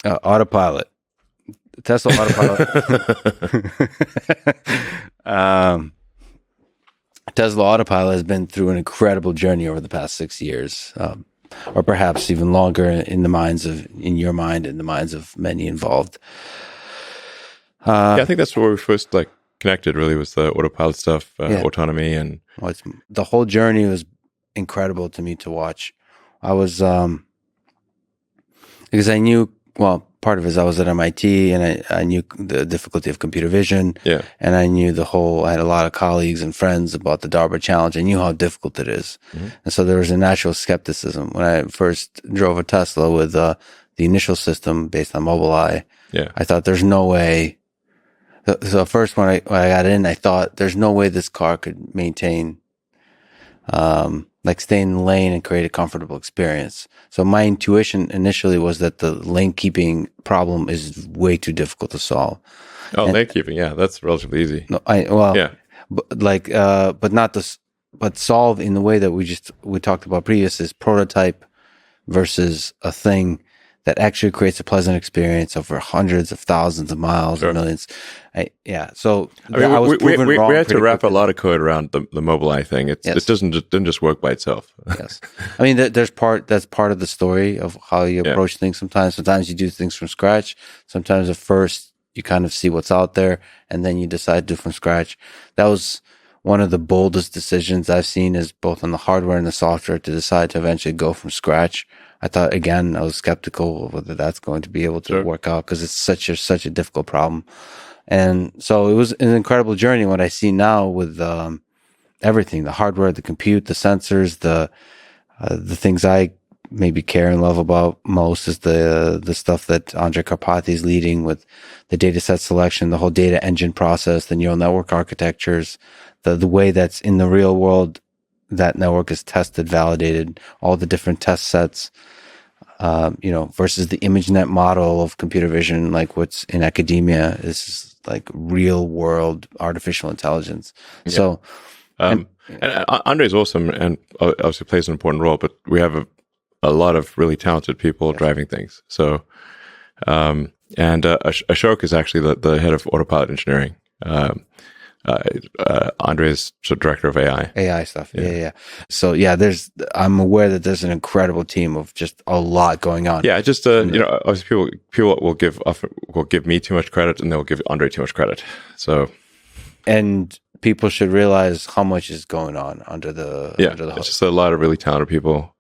Autopilot. Tesla Autopilot. Tesla Autopilot has been through an incredible journey over the past 6 years, or perhaps even longer in your mind, in the minds of many involved. Yeah, I think that's where we first connected. Really, was the autopilot stuff, autonomy, and the whole journey was incredible to me to watch. I was because I knew, well, part of it is I was at MIT and I knew the difficulty of computer vision. Yeah. And I knew I had a lot of colleagues and friends about the DARPA challenge. I knew how difficult it is. Mm-hmm. And so there was a natural skepticism. When I first drove a Tesla with the initial system based on Mobileye, I thought there's no way. So first when I got in, I thought there's no way this car could maintain stay in the lane and create a comfortable experience. So my intuition initially was that the lane keeping problem is way too difficult to solve. Lane keeping, that's relatively easy. No, but solve in the way that we talked about previous is prototype versus a thing that actually creates a pleasant experience over hundreds of thousands of miles or millions. So I was proven wrong. We had to wrap a lot of code around the Mobileye thing. It didn't just work by itself. Yes, I mean that's part of the story of how you approach things. Sometimes you do things from scratch. Sometimes at first you kind of see what's out there, and then you decide to do from scratch. That was one of the boldest decisions I've seen, is both on the hardware and the software, to decide to eventually go from scratch. I thought, again, I was skeptical of whether that's going to be able to work out, because it's such a difficult problem. And so it was an incredible journey. What I see now with everything, the hardware, the compute, the sensors, the things I maybe care and love about most is the stuff that Andrej Karpathy is leading with the data set selection, the whole data engine process, the neural network architectures, the way that's in the real world that network is tested, validated, all the different test sets, versus the ImageNet model of computer vision, like what's in academia, is like real world artificial intelligence. Yeah. So, and Andrej is awesome and obviously plays an important role, but we have a lot of really talented people driving things. So, Ashok is actually the head of autopilot engineering. Andrej is director of AI stuff. Yeah. So I'm aware that there's an incredible team of just a lot going on. Yeah, just obviously people will give me too much credit, and they'll give Andrej too much credit. So, and people should realize how much is going on under the hood. It's just a lot of really talented people.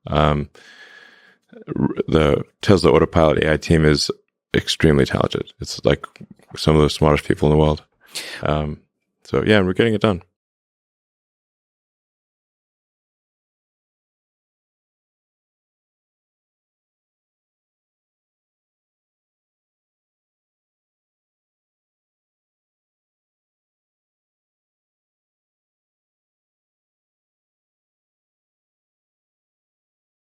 The Tesla Autopilot AI team is extremely talented. It's like some of the smartest people in the world. So we're getting it done.